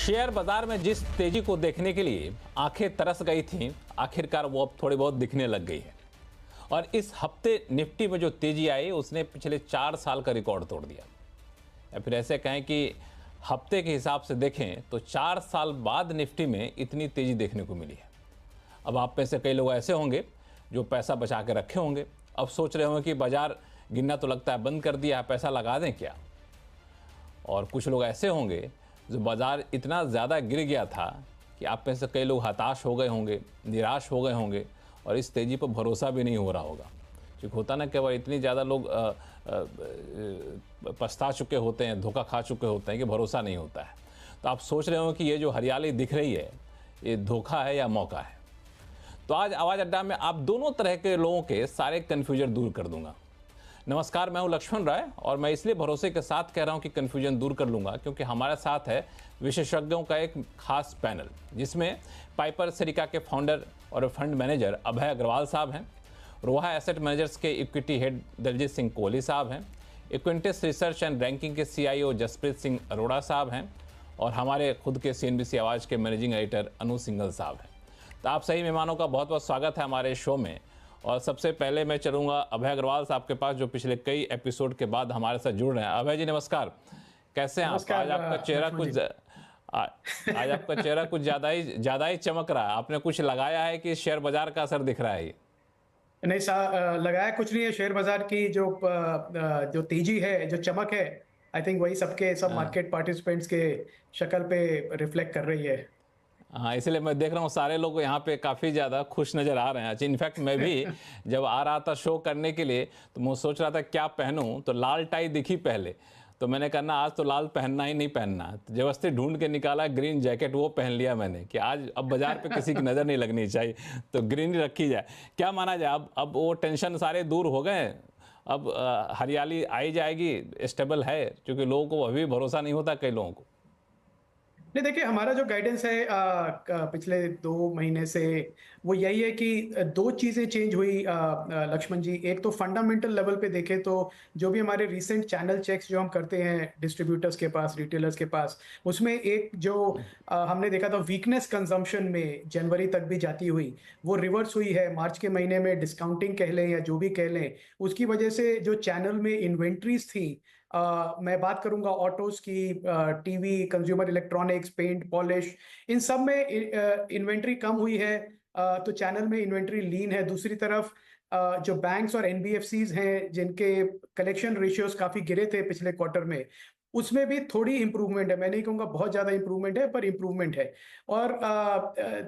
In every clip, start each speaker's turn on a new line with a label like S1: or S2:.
S1: Share बाजार में जिस तेजी को देखने के लिए आंखें तरस गई थीं, आखिरकार वो अब थोड़ी बहुत दिखने लग गई है। और इस हफ्ते निफ्टी में जो तेजी आई उसने पिछले 4 साल का रिकॉर्ड तोड़ दिया। या फिर ऐसे कहें कि हफ्ते के हिसाब से देखें तो 4 साल बाद निफ्टी में इतनी तेजी देखने को मिली है। अब आप में से कई लोग ऐसे होंगे जो पैसा बचा के रखे होंगे, अब सोच रहे होंगे कि बाजार गिरना तो लगता है बंद कर दिया है, पैसा लगा दें क्या। और कुछ लोग ऐसे होंगे जो बाजार इतना ज़्यादा गिर गया था कि आप में से कई लोग हताश हो गए होंगे, निराश हो गए होंगे और इस तेज़ी पर भरोसा भी नहीं हो रहा होगा। क्योंकि होता ना केवल इतनी ज़्यादा लोग पछता चुके होते हैं, धोखा खा चुके होते हैं कि भरोसा नहीं होता है। तो आप सोच रहे हो कि ये जो हरियाली दिख रही है ये धोखा है या मौका है। तो आज आवाज़ अड्डा में आप दोनों तरह के लोगों के सारे कन्फ्यूजन दूर कर दूंगा। नमस्कार, मैं हूं लक्ष्मण राय और मैं इसलिए भरोसे के साथ कह रहा हूं कि कन्फ्यूजन दूर कर लूंगा क्योंकि हमारे साथ है विशेषज्ञों का एक खास पैनल, जिसमें पाइपर सरिका के फाउंडर और फंड मैनेजर अभय अग्रवाल साहब हैं, रोहा एसेट मैनेजर्स के इक्विटी हेड दलजीत सिंह कोहली साहब हैं, इक्विंटिस रिसर्च एंड रैंकिंग के CIO जसप्रीत सिंह अरोड़ा साहब हैं और हमारे खुद के CNBC आवाज़ के मैनेजिंग एडिटर अनु सिंघल साहब हैं। तो आप सही मेहमानों का बहुत बहुत स्वागत है हमारे शो में। और सबसे पहले मैं चलूंगा अभय अग्रवाल साहब के पास, जो पिछले कई एपिसोड के बाद हमारे साथ जुड़ रहे हैं। अभय जी नमस्कार, कैसे हैं आप? आज आपका चेहरा कुछ ज़्यादा ही चमक रहा है। आपने कुछ लगाया है कि शेयर बाजार का असर दिख रहा है?
S2: नहीं, लगाया कुछ नहीं है। शेयर बाजार की जो तेजी है, जो चमक है, आई थिंक वही सब मार्केट पार्टिसिपेंट्स के शक्ल पे रिफ्लेक्ट कर रही है।
S1: हाँ, इसलिए मैं देख रहा हूँ सारे लोग यहाँ पे काफ़ी ज़्यादा खुश नज़र आ रहे हैं। इनफैक्ट मैं भी जब आ रहा था शो करने के लिए तो मैं सोच रहा था क्या पहनूं, तो लाल टाई दिखी पहले, तो मैंने कहा ना आज तो लाल पहनना ही नहीं पहनना। तो जबरदस्ती ढूंढ के निकाला ग्रीन जैकेट, वो पहन लिया मैंने कि आज अब बाजार पे किसी की नज़र नहीं लगनी चाहिए, तो ग्रीन ही रखी जाए। क्या माना जाए, अब वो टेंशन सारे दूर हो गए, अब हरियाली आई जाएगी, स्टेबल है, क्योंकि लोगों को अभी भरोसा नहीं होता कई लोगों को।
S2: नहीं, देखिए, हमारा जो गाइडेंस है पिछले 2 महीने से वो यही है कि दो चीजें चेंज हुई लक्ष्मण जी। एक तो फंडामेंटल लेवल पे देखें तो जो भी हमारे रिसेंट चैनल चेक्स जो हम करते हैं डिस्ट्रीब्यूटर्स के पास, रिटेलर्स के पास, उसमें एक जो हमने देखा था वीकनेस कंजम्पशन में जनवरी तक भी जाती हुई, वो रिवर्स हुई है। मार्च के महीने में डिस्काउंटिंग कह लें या जो भी कह लें, उसकी वजह से जो चैनल में इन्वेंट्रीज थी, मैं बात करूंगा ऑटोज की, TV, consumer electronics, paint, polish, इन सब में इन्वेंट्री कम हुई है। तो चैनल में इन्वेंट्री लीन है। दूसरी तरफ जो बैंक्स और NBFCs हैं जिनके कलेक्शन रेशियोज काफी गिरे थे पिछले क्वार्टर में, उसमें भी थोड़ी इंप्रूवमेंट है। मैं नहीं कहूंगा बहुत ज्यादा इंप्रूवमेंट है, पर इंप्रूवमेंट है। और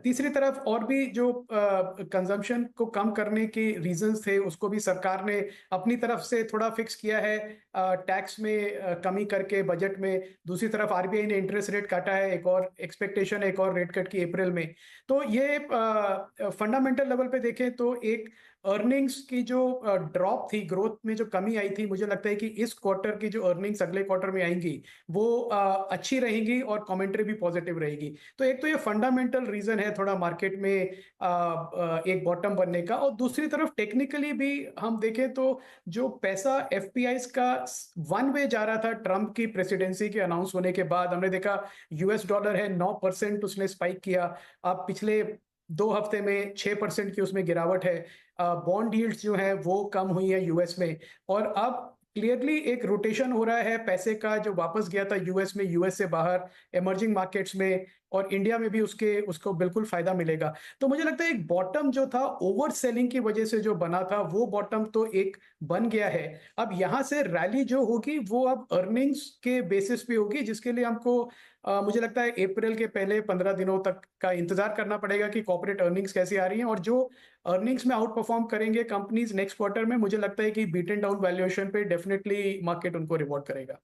S2: तीसरी तरफ और भी जो कंजम्पशन को कम करने के रीजंस थे, उसको भी सरकार ने अपनी तरफ से थोड़ा फिक्स किया है, टैक्स में कमी करके बजट में। दूसरी तरफ RBI ने इंटरेस्ट रेट काटा है, एक और एक्सपेक्टेशन है एक और रेट कट की अप्रैल में। तो ये फंडामेंटल लेवल पे देखें तो एक अर्निंग्स की जो ड्रॉप थी, ग्रोथ में जो कमी आई थी, मुझे लगता है कि इस क्वार्टर की जो अर्निंग्स अगले क्वार्टर में आएंगी वो अच्छी रहेंगी और कमेंट्री भी पॉजिटिव रहेगी। तो एक तो ये फंडामेंटल रीजन है थोड़ा मार्केट में एक बॉटम बनने का। और दूसरी तरफ टेक्निकली भी हम देखें तो जो पैसा FPIs का वन वे जा रहा था ट्रंप की प्रेसिडेंसी के अनाउंस होने के बाद, हमने देखा US डॉलर है 9% उसने स्पाइक किया। अब पिछले 2 हफ्ते में 6% की उसमें गिरावट है। बॉन्ड यील्ड्स जो है वो कम हुई है US में। और अब क्लियरली एक रोटेशन हो रहा है पैसे का, जो वापस गया था US में, US से बाहर इमर्जिंग मार्केट्स में, और इंडिया में भी उसको बिल्कुल फायदा मिलेगा। तो मुझे लगता है एक बॉटम जो था ओवर सेलिंग की वजह से जो बना था, वो बॉटम तो एक बन गया है। अब यहां से रैली जो होगी वो अब अर्निंग्स के बेसिस पे होगी, जिसके लिए हमको मुझे लगता है अप्रैल के पहले 15 दिनों तक का इंतजार करना पड़ेगा कि कॉर्पोरेट अर्निंग्स कैसी आ रही हैं। और जो अर्निंग्स में आउट परफॉर्म करेंगे कंपनीज नेक्स्ट क्वार्टर में, मुझे लगता है कि बीट एंड डाउन वैल्यूएशन पे डेफिनेटली मार्केट उनको रिवॉर्ड करेगा।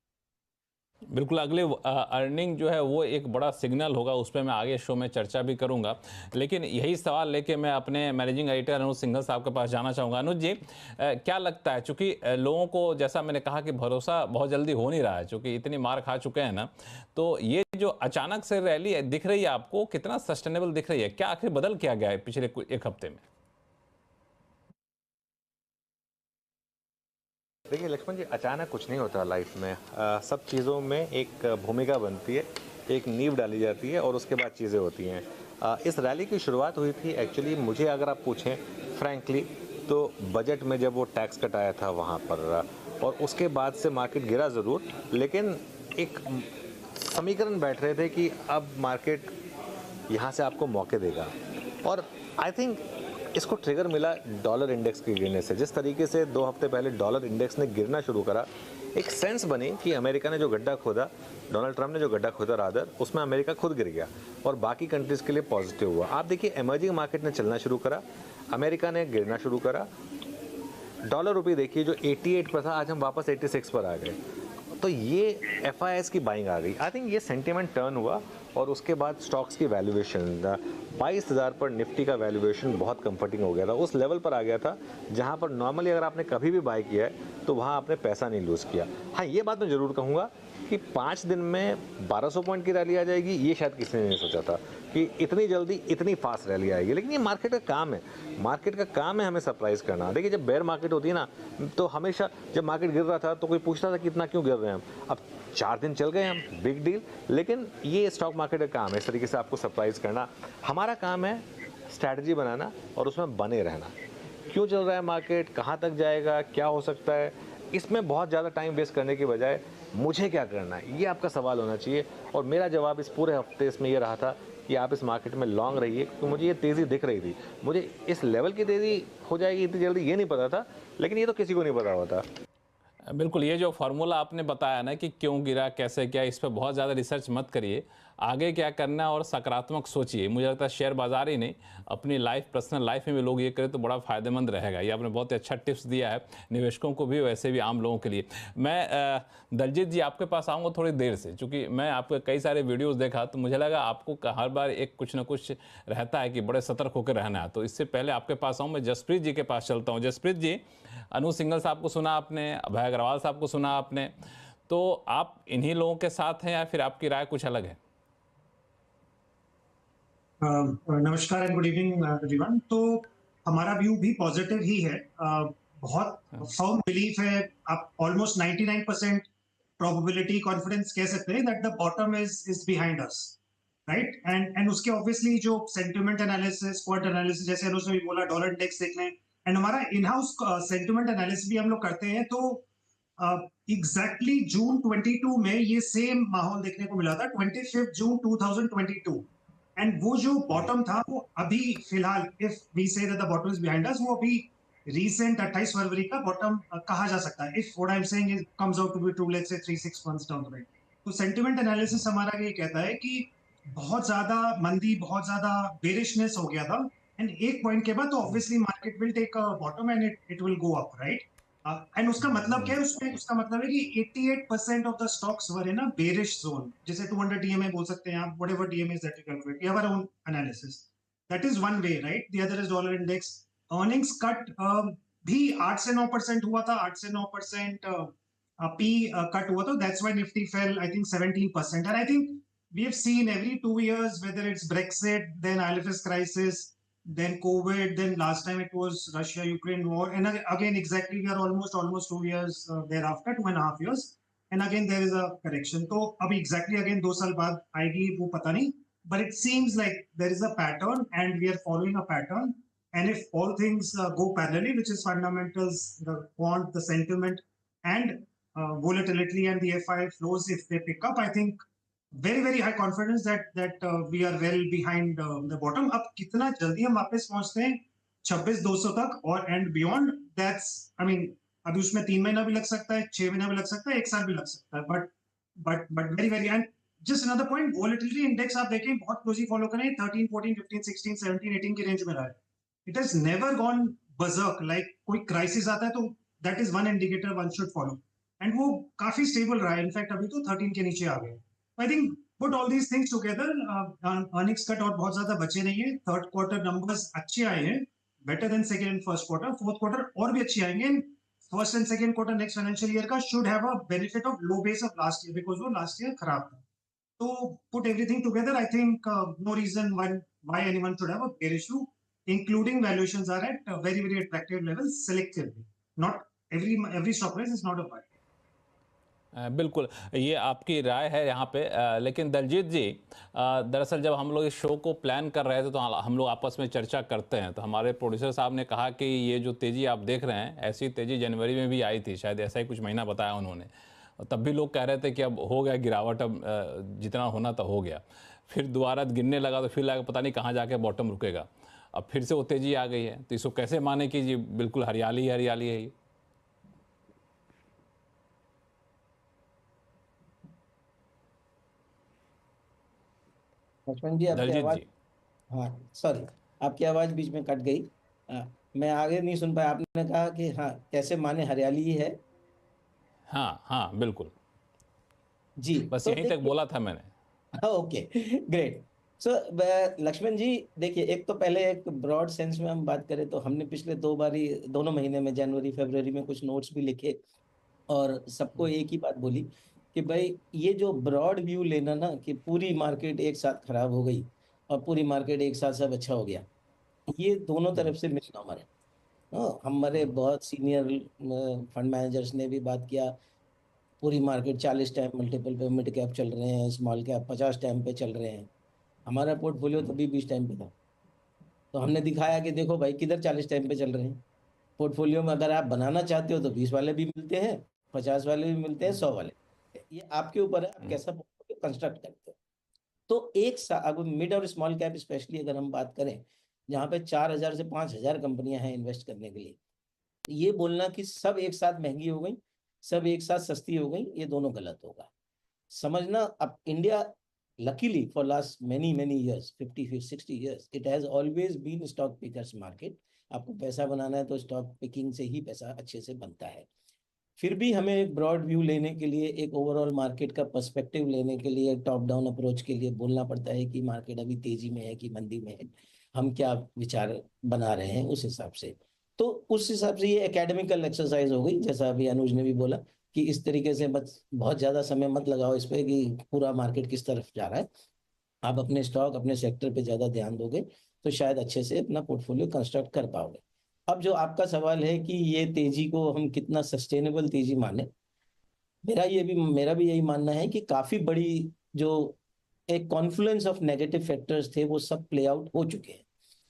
S1: बिल्कुल, अगले अर्निंग जो है वो एक बड़ा सिग्नल होगा, उस पर मैं आगे शो में चर्चा भी करूंगा। लेकिन यही सवाल लेके मैं अपने मैनेजिंग एडिटर अनुज सिंघल साहब के पास जाना चाहूँगा। अनुज जी, क्या लगता है, चूँकि लोगों को जैसा मैंने कहा कि भरोसा बहुत जल्दी हो नहीं रहा है, चूँकि इतनी मार खा चुके हैं ना, तो ये जो अचानक से रैली दिख रही है आपको कितना सस्टेनेबल दिख रही है? क्या आखिर बदल क्या गया है पिछले एक हफ्ते में?
S3: देखिए लक्ष्मण जी, अचानक कुछ नहीं होता लाइफ में। सब चीज़ों में एक भूमिका बनती है एक नींव डाली जाती है और उसके बाद चीज़ें होती हैं। इस रैली की शुरुआत हुई थी एक्चुअली, मुझे अगर आप पूछें फ्रैंकली, तो बजट में जब वो टैक्स कटाया था वहाँ पर, और उसके बाद से मार्केट गिरा ज़रूर, लेकिन एक समीकरण बैठ रहे थे कि अब मार्केट यहाँ से आपको मौके देगा। और आई थिंक इसको ट्रिगर मिला डॉलर इंडेक्स के गिरने से। जिस तरीके से 2 हफ्ते पहले डॉलर इंडेक्स ने गिरना शुरू करा, एक सेंस बनी कि अमेरिका ने जो गड्ढा खोदा, डोनाल्ड ट्रंप ने जो गड्ढा खोदा रादर, उसमें अमेरिका खुद गिर गया और बाकी कंट्रीज़ के लिए पॉजिटिव हुआ। आप देखिए एमर्जिंग मार्केट ने चलना शुरू करा, अमेरिका ने गिरना शुरू करा। डॉलर रुपये देखिए जो 88 पर था, आज हम वापस 86 पर आ गए। तो ये FIS की बाइंग आ गई। आई थिंक ये सेंटिमेंट टर्न हुआ और उसके बाद स्टॉक्स की वैल्यूएशन 22,000 पर निफ्टी का वैल्यूएशन बहुत कंफर्टिंग हो गया था, उस लेवल पर आ गया था जहां पर नॉर्मली अगर आपने कभी भी बाय किया है तो वहां आपने पैसा नहीं लूज़ किया। हाँ, ये बात मैं ज़रूर कहूँगा कि 5 दिन में 1200 पॉइंट की रैली आ जाएगी, ये शायद किसी ने नहीं सोचा था कि इतनी जल्दी इतनी फास्ट रैली आएगी। लेकिन ये मार्केट का काम है, मार्केट का काम है हमें सरप्राइज़ करना। देखिए जब बेयर मार्केट होती है ना, तो हमेशा जब मार्केट गिर रहा था तो कोई पूछता था कि इतना क्यों गिर रहे हैं हम। अब 4 दिन चल गए हम, बिग डील। लेकिन ये स्टॉक मार्केट का काम है इस तरीके से आपको सरप्राइज़ करना। हमारा काम है स्ट्रैटेजी बनाना और उसमें बने रहना। क्यों चल रहा है मार्केट, कहाँ तक जाएगा, क्या हो सकता है, इसमें बहुत ज़्यादा टाइम वेस्ट करने के बजाय मुझे क्या करना है, ये आपका सवाल होना चाहिए। और मेरा जवाब इस पूरे हफ्ते इसमें ये रहा था कि आप इस मार्केट में लॉन्ग रहिए, क्योंकि मुझे ये तेज़ी दिख रही थी। मुझे इस लेवल की तेज़ी हो जाएगी इतनी जल्दी ये नहीं पता था, लेकिन ये तो किसी को नहीं पता होता।
S1: बिल्कुल, ये जो फार्मूला आपने बताया ना कि क्यों गिरा, कैसे क्या, इस पे बहुत ज़्यादा रिसर्च मत करिए, आगे क्या करना है और सकारात्मक सोचिए। मुझे लगता है शेयर बाजार ही नहीं, अपनी लाइफ, पर्सनल लाइफ में भी लोग ये करें तो बड़ा फ़ायदेमंद रहेगा। ये आपने बहुत ही अच्छा टिप्स दिया है निवेशकों को भी, वैसे भी आम लोगों के लिए। मैं दलजीत जी आपके पास आऊँगा थोड़ी देर से, क्योंकि मैं आपके कई सारे वीडियोज़ देखा तो मुझे लगा आपको हर बार एक कुछ ना कुछ रहता है कि बड़े सतर्क होकर रहना है। तो इससे पहले आपके पास आऊँ, मैं जसप्रीत जी के पास चलता हूँ। जसप्रीत जी, अनु सिंघल साहब को सुना आपने, अभय अग्रवाल साहब को सुना आपने, तो आप इन्हीं लोगों के साथ हैं या फिर आपकी राय कुछ अलग है?
S4: नमस्कार एंड गुड इवनिंग एवरीवन। तो हमारा व्यू भी पॉजिटिव ही है। बहुत फर्म बिलीफ है, आप ऑलमोस्ट 99% प्रोबेबिलिटी कॉन्फिडेंस कह सकते हैं that the bottom is behind us, right. And उसके ऑब्वियसली जो सेंटिमेंट एनालिसिस, क्वांट एनालिसिस, जैसे अनुज ने भी बोला, डॉलर इंडेक्स देख लें, एंड हमारा इन हाउस सेंटिमेंट एनालिसिस भी हम लोग करते हैं। तो एग्जैक्टली जून 22 में ये सेम माहौल देखने को मिला था, 25 जून 2022। एंड वो जो बॉटम था वो अभी फिलहाल, if we say that the bottom is behind us, वो अभी रीसेंट 28 फरवरी का बॉटम कहा जा सकता है, if what I am saying is comes out to be true, let's say 3-6 months down the line. तो सेंटिमेंट एनालिसिस हमारा ये कहता है कि बहुत ज्यादा मंदी, बहुत ज्यादा बेरिशनेस हो गया था, एंड एक पॉइंट के बाद तो obviously market will take a bottom and it will go up, right. And उसका मतलब क्या है, उसमें उसका मतलब है कि 88% of the stocks were in a bearish zone, जैसे 200 डीएमए बोल सकते हैं आप, whatever DMA that you calculate, we have our own analysis, that is one way, right. The other is dollar index. Earnings cut भी 8 से 9% हुआ था, 8 से 9% पी कट हुआ था, that's why Nifty fail I think 17%। And I think we have seen every 2 years, whether it's Brexit, then IL&FS crisis, then COVID, then last time it was Russia-Ukraine war, and again exactly we are almost 2 years thereafter, 2.5 years, and again there is a correction. So abhi exactly again 2 साल बाद आएगी वो पता नहीं, but it seems like there is a pattern and we are following a pattern, and if all things go parallelly, which is fundamentals, the quant, the sentiment, and volatility and the FI flows, if they pick up, I think very high confidence that we are well behind the bottom. अब कितना जल्दी हम वापस पहुंचते हैं 26,200 तक और and beyond, that's I mean अभी उसमें 3 महीना भी लग सकता है, 6 महीना भी लग सकता है, 1 साल भी लग सकता है, but very and just another point, volatility index आप देखें बहुत क्लोजली फॉलो करें, 13, 14, 15, 16, 17, 18 की रेंज में रहा है। It has never gone berserk, like कोई क्राइसिस आता है तो that is one indicator one should follow, and वो काफी स्टेबल रहा है, इनफैक्ट अभी तो 13 के नीचे आ गए। I think put all these things together, earnings cut और बहुत ज्यादा बचे नहीं है, थर्ड क्वार्टर नंबर्स अच्छे आए हैं, better than second and first quarter, fourth quarter और भी अच्छे आएंगे, first and second quarter next financial year का should have a benefit of low base of last year, because वो लास्ट ईयर खराब था। तो put everything together, I think no reason why anyone should have a bearish view, including valuations are at very attractive levels selectively. Not every stock price is not a buy.
S1: बिल्कुल, ये आपकी राय है यहाँ पे, लेकिन दलजीत जी, दरअसल जब हम लोग इस शो को प्लान कर रहे थे तो हम लोग आपस में चर्चा करते हैं, तो हमारे प्रोड्यूसर साहब ने कहा कि ये जो तेज़ी आप देख रहे हैं, ऐसी तेज़ी जनवरी में भी आई थी, शायद ऐसा ही कुछ महीना बताया उन्होंने। और तब भी लोग कह रहे थे कि अब हो गया गिरावट, अब जितना होना था हो गया। फिर दोबारा गिरने लगा तो फिर लगा पता नहीं कहाँ जाके बॉटम रुकेगा। अब फिर से वो तेज़ी आ गई है, तो इसको कैसे माने कि जी बिल्कुल हरियाली ही हरियाली है ये?
S5: लक्ष्मण जी, आपकी
S1: दलजीत
S5: आवाज,
S1: जी।
S5: हाँ सॉरी, आपकी आवाज बीच में कट गई। मैं आगे नहीं सुन पाया। आपने कहा कि हाँ कैसे माने हरियाली ही है।
S1: हाँ हाँ बिल्कुल,
S5: जी,
S1: बस
S5: तो
S1: यहीं तक
S5: देखिए,
S1: बोला था मैंने।
S5: Okay, great. So Lakshman ji, देखिए, एक तो पहले एक ब्रॉड सेंस में हम बात करें तो हमने पिछले दो बारी, दोनों महीने में, जनवरी फरवरी में कुछ नोट्स भी लिखे और सबको एक ही बात बोली कि भाई ये जो ब्रॉड व्यू लेना ना कि पूरी मार्केट एक साथ खराब हो गई और पूरी मार्केट एक साथ सब अच्छा हो गया, ये दोनों तरफ से मिसनॉमर है। हाँ, हमारे बहुत सीनियर फंड मैनेजर्स ने भी बात किया। पूरी मार्केट 40 टाइम मल्टीपल पे मिड कैप चल रहे हैं, स्मॉल कैप 50 टाइम पे चल रहे हैं। हमारा पोर्टफोलियो तभी 20 टाइम पे था। तो हमने दिखाया कि देखो भाई किधर 40 टाइम पे चल रहे हैं। पोर्टफोलियो में अगर आप बनाना चाहते हो तो 20 वाले भी मिलते हैं, 50 वाले भी मिलते हैं, 100 वाले। ये आपके ऊपर है, आप कैसा पोर्टफोलियो कंस्ट्रक्ट करते हो। तो एक अगर मिड और स्मॉल कैप स्पेशली अगर हम बात करें, जहाँ पे 4,000 से 5,000 कंपनियां हैं इन्वेस्ट करने के लिए, ये बोलना कि सब एक साथ महंगी हो गई, सब एक साथ सस्ती हो गई, ये दोनों गलत होगा। समझना, अब India, luckily for last many years, 50 60 years, it has always been stock pickers market। आपको पैसा बनाना है तो स्टॉक पिकिंग से ही पैसा अच्छे से बनता है। फिर भी हमें एक ब्रॉड व्यू लेने के लिए, एक ओवरऑल मार्केट का पर्सपेक्टिव लेने के लिए, टॉप डाउन अप्रोच के लिए बोलना पड़ता है कि मार्केट अभी तेजी में है कि मंदी में है, हम क्या विचार बना रहे हैं उस हिसाब से। तो उस हिसाब से ये एकेडमिकल एक्सरसाइज हो गई, जैसा अभी अनुज ने भी बोला कि इस तरीके से मत, बहुत ज्यादा समय मत लगाओ इस पे कि पूरा मार्केट किस तरफ जा रहा है। आप अपने स्टॉक, अपने सेक्टर पे ज्यादा ध्यान दोगे तो शायद अच्छे से अपना पोर्टफोलियो कंस्ट्रक्ट कर पाओगे। अब जो आपका सवाल है कि ये तेजी को हम कितना सस्टेनेबल तेजी माने, मेरा भी यही मानना है कि काफी बड़ी जो एक कॉन्फ्लुएंस ऑफ नेगेटिव फैक्टर्स थे वो सब प्ले आउट हो चुके हैं।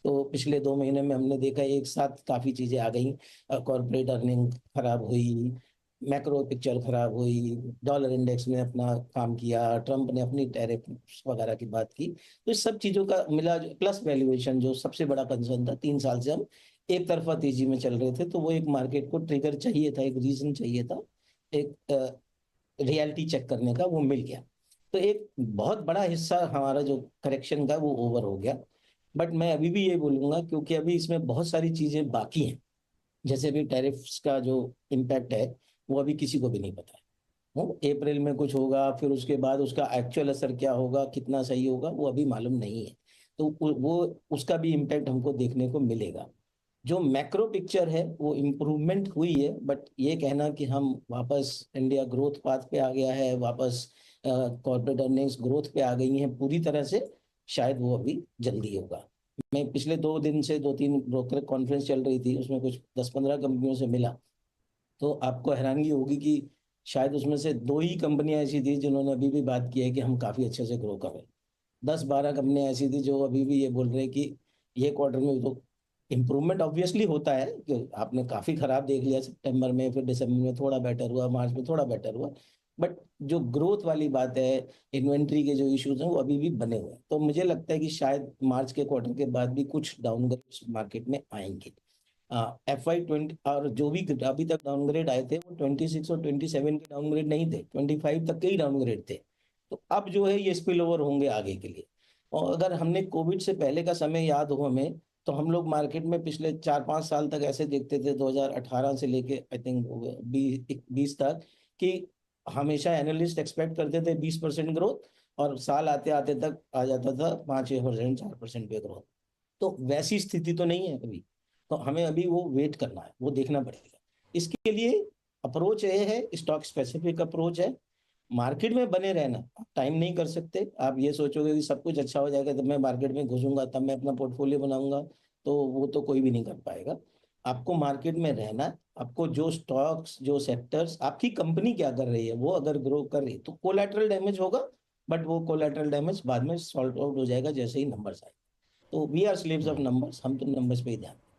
S5: तो पिछले 2 महीने में हमने देखा एक साथ काफी चीजें आ गई। कॉर्पोरेट अर्निंग खराब हुई, मैक्रो पिक्चर खराब हुई, डॉलर इंडेक्स ने अपना काम किया, ट्रम्प ने अपनी टैरिफ वगैरह की बात की। तो इस सब चीजों का मिला, प्लस वैल्यूएशन जो सबसे बड़ा कंसर्न था, 3 साल से हम एक तरफा तेजी में चल रहे थे, तो वो एक मार्केट को ट्रिगर चाहिए था, एक रीजन चाहिए था, एक रियलिटी चेक करने का, वो मिल गया। तो एक बहुत बड़ा हिस्सा हमारा जो करेक्शन का वो ओवर हो गया। बट मैं अभी भी ये बोलूंगा, क्योंकि अभी इसमें बहुत सारी चीजें बाकी हैं, जैसे भी टैरिफ्स का जो इम्पैक्ट है वो अभी किसी को भी नहीं पता है। अप्रैल में कुछ होगा, फिर उसके बाद उसका एक्चुअल असर क्या होगा, कितना सही होगा, वो अभी मालूम नहीं है। तो वो उसका भी इम्पैक्ट हमको देखने को मिलेगा। जो मैक्रो पिक्चर है वो इम्प्रूवमेंट हुई है, बट ये कहना कि हम वापस इंडिया ग्रोथ पाथ पे आ गया है, वापस कॉर्पोरेट अर्निंग्स ग्रोथ पे आ गई हैं पूरी तरह से, शायद वो अभी जल्दी होगा। मैं पिछले 2 दिन से 2 3 ब्रोकर कॉन्फ्रेंस चल रही थी, उसमें कुछ 10 15 कंपनियों से मिला, तो आपको हैरानगी होगी कि शायद उसमें से 2 ही कंपनियां ऐसी थी जिन्होंने अभी भी बात की है कि हम काफी अच्छे से ग्रो कर रहे हैं। 10 12 कंपनियां ऐसी थी जो अभी भी ये बोल रहे हैं कि ये क्वार्टर में तो इम्प्रूवमेंट ऑब्वियसली होता है कि आपने काफी खराब देख लिया सितंबर में, फिर दिसंबर में थोड़ा बेटर हुआ, मार्च में थोड़ा बेटर हुआ, बट जो ग्रोथ वाली बात है, इन्वेंट्री के जो इश्यूज हैं वो अभी भी बने हुए हैं। तो मुझे लगता है कि शायद मार्च के क्वार्टर के बाद भी कुछ डाउनग्रेड मार्केट में आएंगे। FY 20 और जो भी अभी तक डाउनग्रेड आए थे वो 26 और 27 के डाउनग्रेड नहीं थे, 25 तक के ही डाउनग्रेड थे। तो अब जो है ये स्पिल ओवर होंगे आगे के लिए। और अगर हमने कोविड से पहले का समय याद हो हमें, तो हम लोग मार्केट में पिछले 4 5 साल तक ऐसे देखते थे, 2018 से लेके आई थिंक 20 तक, कि हमेशा एनालिस्ट एक्सपेक्ट करते थे 20% ग्रोथ, और साल आते आते तक आ जाता था 5 6% 4% पे ग्रोथ। तो वैसी स्थिति तो नहीं है अभी। तो हमें अभी वो वेट करना है, वो देखना पड़ेगा। इसके लिए अप्रोच ये है, स्टॉक स्पेसिफिक अप्रोच है। मार्केट में बने रहना, आप टाइम नहीं कर सकते। आप ये सोचोगे कि सब कुछ अच्छा हो जाएगा तब मैं मार्केट में घुसूंगा, तब मैं अपना पोर्टफोलियो बनाऊंगा, तो वो तो कोई भी नहीं कर पाएगा। आपको मार्केट में रहना है, आपको जो स्टॉक्स, जो सेक्टर्स, आपकी कंपनी क्या कर रही है, वो अगर ग्रो कर रही है तो कोलैटरल डैमेज होगा, बट वो कोलैटरल डैमेज बाद में सॉल्व आउट हो जाएगा जैसे ही नंबर्स आए। तो we are slaves of numbers, हम तो नंबर्स पे ही ध्यान दें।